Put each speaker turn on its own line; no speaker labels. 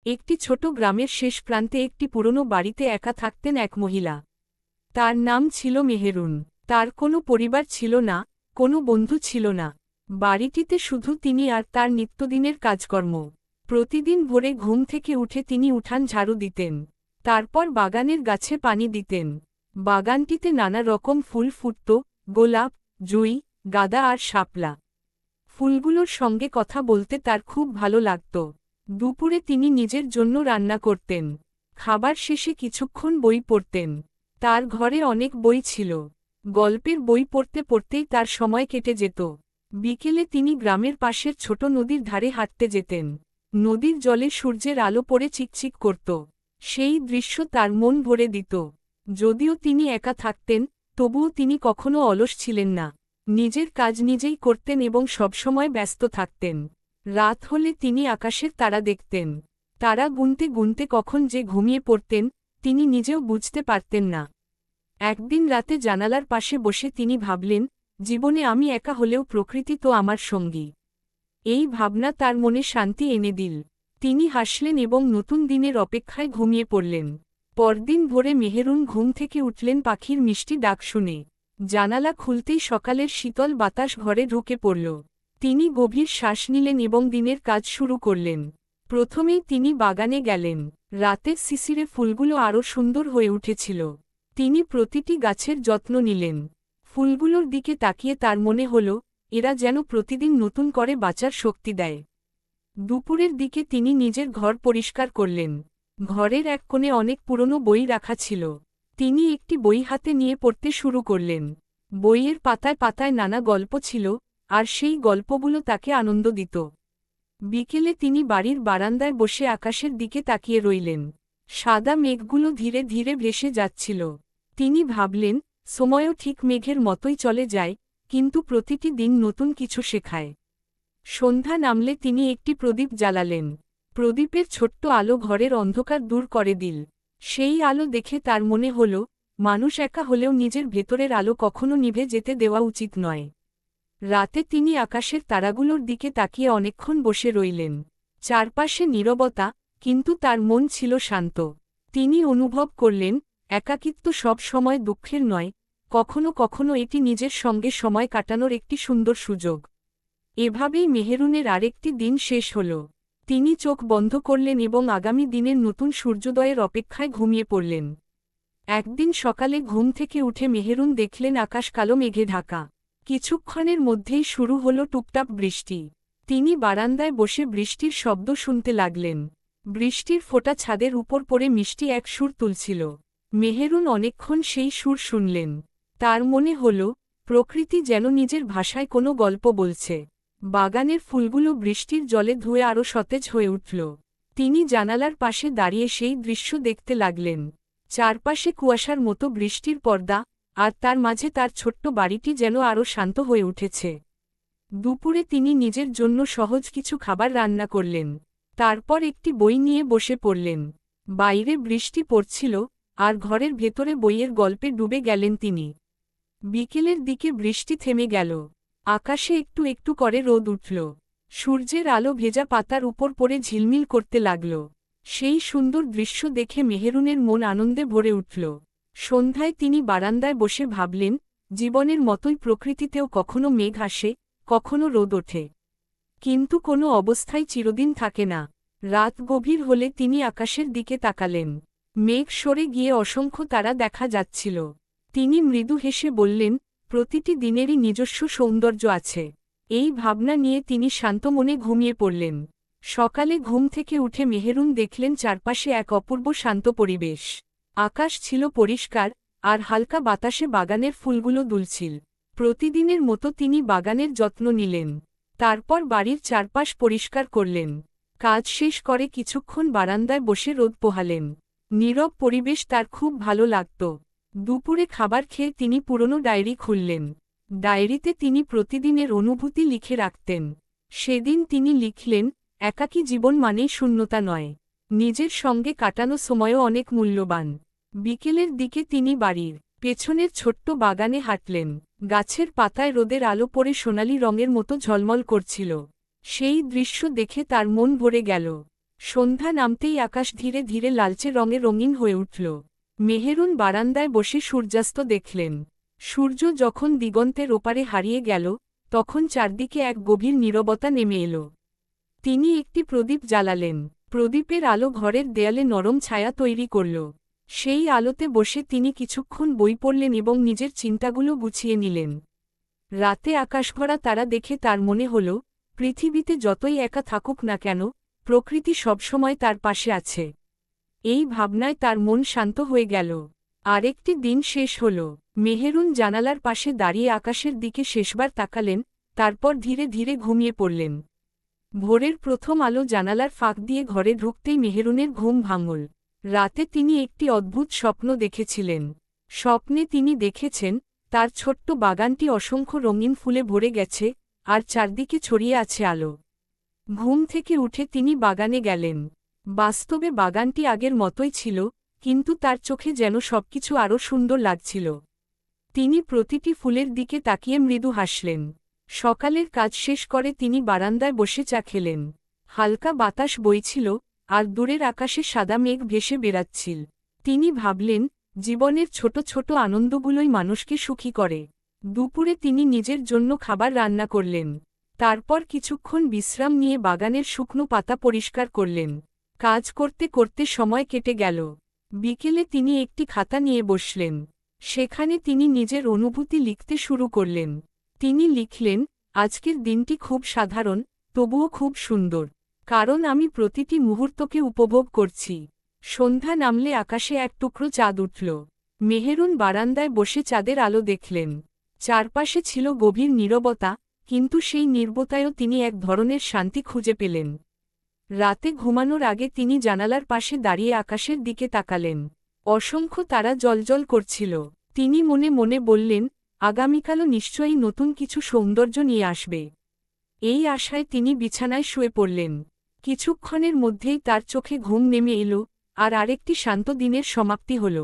একটি ছোট গ্রামের শেষ প্রান্তে একটি পুরনো বাড়িতে একা থাকতেন এক মহিলা। তার নাম ছিল মেহেরুন। তার কোনো পরিবার ছিল না, কোনো বন্ধু ছিল না। বাড়িটিতে শুধু তিনি আর তার নিত্যদিনের কাজকর্ম। প্রতিদিন ভোরে ঘুম থেকে উঠে তিনি উঠান ঝাড়ু দিতেন। তারপর বাগানের গাছে পানি দিতেন। বাগানটিতে নানা রকম ফুল ফুটত, গোলাপ, জুঁই, গাঁদা আর শাপলা। ফুলগুলোর সঙ্গে কথা বলতে তার খুব ভালো লাগত। দুপুরে তিনি নিজের জন্য রান্না করতেন। খাবার শেষে কিছুক্ষণ বই পড়তেন। তার ঘরে অনেক বই ছিল। গল্পের বই পড়তে পড়তেই তার সময় কেটে যেত। বিকেলে তিনি গ্রামের পাশের ছোট নদীর ধারে হাঁটতে যেতেন। নদীর জলে সূর্যের আলো পড়ে চিকচিক করত। সেই দৃশ্য তার মন ভরে দিত। যদিও তিনি একা থাকতেন, তবুও তিনি কখনো অলস ছিলেন না। নিজের কাজ নিজেই করতেন এবং সবসময় ব্যস্ত থাকতেন। রাত হলে তিনি আকাশের তারা দেখতেন। তারা গুনতে গুনতে কখন যে ঘুমিয়ে পড়তেন, তিনি নিজেও বুঝতে পারতেন না। একদিন রাতে জানালার পাশে বসে তিনি ভাবলেন, জীবনে আমি একা হলেও প্রকৃতি তো আমার সঙ্গী। এই ভাবনা তার মনে শান্তি এনে দিল। তিনি হাসলেন এবং নতুন দিনের অপেক্ষায় ঘুমিয়ে পড়লেন। পরদিন ভোরে মেহেরুন ঘুম থেকে উঠলেন পাখির মিষ্টি ডাক শুনে। জানালা খুলতেই সকালের শীতল বাতাস ঘরে ঢুকে পড়ল। তিনি গভীর শ্বাস নিলেন এবং দিনের কাজ শুরু করলেন। প্রথমেই তিনি বাগানে গেলেন। রাতের শিশিরে ফুলগুলো আরও সুন্দর হয়ে উঠেছিল। তিনি প্রতিটি গাছের যত্ন নিলেন। ফুলগুলোর দিকে তাকিয়ে তার মনে হল, এরা যেন প্রতিদিন নতুন করে বাঁচার শক্তি দেয়। দুপুরের দিকে তিনি নিজের ঘর পরিষ্কার করলেন। ঘরের এক কোণে অনেক পুরনো বই রাখা ছিল। তিনি একটি বই হাতে নিয়ে পড়তে শুরু করলেন। বইয়ের পাতায় পাতায় নানা গল্প ছিল, আর সেই গল্পগুলো তাকে আনন্দ দিত। বিকেলে তিনি বাড়ির বারান্দায় বসে আকাশের দিকে তাকিয়ে রইলেন। সাদা মেঘগুলো ধীরে ধীরে ভেসে যাচ্ছিল। তিনি ভাবলেন, সময়ও ঠিক মেঘের মতোই চলে যায়, কিন্তু প্রতিটি দিন নতুন কিছু শেখায়। সন্ধ্যা নামলে তিনি একটি প্রদীপ জ্বালালেন। প্রদীপের ছোট্ট আলো ঘরের অন্ধকার দূর করে দিল। সেই আলো দেখে তার মনে হল, মানুষ একা হলেও নিজের ভেতরের আলো কখনো নিভে যেতে দেওয়া উচিত নয়। রাতে তিনি আকাশের তারাগুলোর দিকে তাকিয়ে অনেকক্ষণ বসে রইলেন। চারপাশে নীরবতা, কিন্তু তার মন ছিল শান্ত। তিনি অনুভব করলেন, একাকিত্ব সব সময় দুঃখের নয়, কখনো কখনো এটি নিজের সঙ্গে সময় কাটানোর একটি সুন্দর সুযোগ। এভাবেই মেহেরুনের আরেকটি দিন শেষ হল। তিনি চোখ বন্ধ করলেন এবং আগামী দিনের নতুন সূর্যোদয়ের অপেক্ষায় ঘুমিয়ে পড়লেন। একদিন সকালে ঘুম থেকে উঠে মেহেরুন দেখলেন আকাশ কালো মেঘে ঢাকা। কিছুক্ষণের মধ্যেই শুরু হল টুপটাপ বৃষ্টি। তিনি বারান্দায় বসে বৃষ্টির শব্দ শুনতে লাগলেন। বৃষ্টির ফোঁটা ছাদের উপর পড়ে মিষ্টি এক সুর তুলছিল। মেহেরুন অনেকক্ষণ সেই সুর শুনলেন। তার মনে হল, প্রকৃতি যেন নিজের ভাষায় কোনো গল্প বলছে। বাগানের ফুলগুলো বৃষ্টির জলে ধুয়ে আরও সতেজ হয়ে উঠল। তিনি জানালার পাশে দাঁড়িয়ে সেই দৃশ্য দেখতে লাগলেন। চারপাশে কুয়াশার মতো বৃষ্টির পর্দা, আর তার মাঝে তার ছোট্ট বাড়িটি যেন আরও শান্ত হয়ে উঠেছে। দুপুরে তিনি নিজের জন্য সহজ কিছু খাবার রান্না করলেন। তারপর একটি বই নিয়ে বসে পড়লেন। বাইরে বৃষ্টি পড়ছিল, আর ঘরের ভেতরে বইয়ের গল্পে ডুবে গেলেন তিনি। বিকেলের দিকে বৃষ্টি থেমে গেল। আকাশে একটু একটু করে রোদ উঠল। সূর্যের আলো ভেজা পাতার উপর পড়ে ঝিলমিল করতে লাগল। সেই সুন্দর দৃশ্য দেখে মেহেরুনের মন আনন্দে ভরে উঠল। সন্ধ্যায় তিনি বারান্দায় বসে ভাবলেন, জীবনের মতোই প্রকৃতিতেও কখনো মেঘ আসে, কখনো রোদ ওঠে। কিন্তু কোনো অবস্থায় চিরদিন থাকে না। রাত গভীর হলে তিনি আকাশের দিকে তাকালেন। মেঘ সরে গিয়ে অসংখ্য তারা দেখা যাচ্ছিল। তিনি মৃদু হেসে বললেন, প্রতিটি দিনেরই নিজস্ব সৌন্দর্য আছে। এই ভাবনা নিয়ে তিনি শান্ত মনে ঘুমিয়ে পড়লেন। সকালে ঘুম থেকে উঠে মেহেরুন দেখলেন চারপাশে এক অপূর্ব শান্ত পরিবেশ। আকাশ ছিল পরিষ্কার, আর হালকা বাতাসে বাগানের ফুলগুলো দুলছিল। প্রতিদিনের মতো তিনি বাগানের যত্ন নিলেন। তারপর বাড়ির চারপাশ পরিষ্কার করলেন। কাজ শেষ করে কিছুক্ষণ বারান্দায় বসে রোদ পোহালেন। নীরব পরিবেশ তার খুব ভালো লাগত। দুপুরে খাবার খেয়ে তিনি পুরনো ডায়েরি খুললেন। ডায়েরিতে তিনি প্রতিদিনের অনুভূতি লিখে রাখতেন। সেদিন তিনি লিখলেন, একাকী জীবন মানেই শূন্যতা নয়। নিজের সঙ্গে কাটানো সময়ও অনেক মূল্যবান। বিকেলের দিকে তিনি বাড়ির পেছনের ছোট্ট বাগানে হাঁটলেন। গাছের পাতায় রোদের আলো পড়ে সোনালি রঙের মতো ঝলমল করছিল। সেই দৃশ্য দেখে তার মন ভরে গেল। সন্ধ্যা নামতেই আকাশ ধীরে ধীরে লালচে রঙে রঙিন হয়ে উঠল। মেহেরুন বারান্দায় বসে সূর্যাস্ত দেখলেন। সূর্য যখন দিগন্তের ওপারে হারিয়ে গেল, তখন চারদিকে এক গভীর নীরবতা নেমে এলো। তিনি একটি প্রদীপ জ্বালালেন। প্রদীপের আলো ঘরের দেয়ালে নরম ছায়া তৈরি করল। সেই আলোতে বসে তিনি কিছুক্ষণ বই পড়লেন এবং নিজের চিন্তাগুলো গুছিয়ে নিলেন। রাতে আকাশভরা তারা দেখে তার মনে হল, পৃথিবীতে যতই একা থাকুক না কেন, প্রকৃতি সবসময় তার পাশে আছে। এই ভাবনায় তার মন শান্ত হয়ে গেল। আরেকটি দিন শেষ হল। মেহেরুন জানালার পাশে দাঁড়িয়ে আকাশের দিকে শেষবার তাকালেন, তারপর ধীরে ধীরে ঘুমিয়ে পড়লেন। ভোরের প্রথম আলো জানালার ফাঁক দিয়ে ঘরে ঢুকতেই মেহেরুনের ঘুম ভাঙল। রাতে তিনি একটি অদ্ভুত স্বপ্ন দেখেছিলেন। স্বপ্নে তিনি দেখেছেন, তার ছোট্ট বাগানটি অসংখ্য রঙিন ফুলে ভরে গেছে, আর চারদিকে ছড়িয়ে আছে আলো। ঘুম থেকে উঠে তিনি বাগানে গেলেন। বাস্তবে বাগানটি আগের মতোই ছিল, কিন্তু তার চোখে যেন সবকিছু আরও সুন্দর লাগছিল। তিনি প্রতিটি ফুলের দিকে তাকিয়ে মৃদু হাসলেন। সকালের কাজ শেষ করে তিনি বারান্দায় বসে চা খেলেন। হালকা বাতাস বইছিল, আর দূরের আকাশে সাদা মেঘ ভেসে বেড়াচ্ছিল। তিনি ভাবলেন, জীবনের ছোট ছোট আনন্দগুলোই মানুষকে সুখী করে। দুপুরে তিনি নিজের জন্য খাবার রান্না করলেন। তারপর কিছুক্ষণ বিশ্রাম নিয়ে বাগানের শুকনো পাতা পরিষ্কার করলেন। কাজ করতে করতে সময় কেটে গেল। বিকেলে তিনি একটি খাতা নিয়ে বসলেন। সেখানে তিনি নিজের অনুভূতি লিখতে শুরু করলেন। তিনি লিখলেন, আজকের দিনটি খুব সাধারণ, তবুও খুব সুন্দর। কারণ আমি প্রতিটি মুহূর্তকে উপভোগ করছি। সন্ধ্যা নামলে আকাশে এক টুকরো চাঁদ উঠল। মেহেরুন বারান্দায় বসে চাঁদের আলো দেখলেন। চারপাশে ছিল গভীর নীরবতা, কিন্তু সেই নীরবতায়ও তিনি এক ধরনের শান্তি খুঁজে পেলেন। রাতে ঘুমানোর আগে তিনি জানালার পাশে দাঁড়িয়ে আকাশের দিকে তাকালেন। অসংখ্য তারা জ্বলজ্বল করছিল। তিনি মনে মনে বললেন, আগামীকালও নিশ্চয়ই নতুন কিছু সৌন্দর্য নিয়ে আসবে। এই আশায় তিনি বিছানায় শুয়ে পড়লেন। কিছুক্ষণের মধ্যেই তার চোখে ঘুম নেমে এলো, আর আরেকটি শান্ত দিনের সমাপ্তি হল।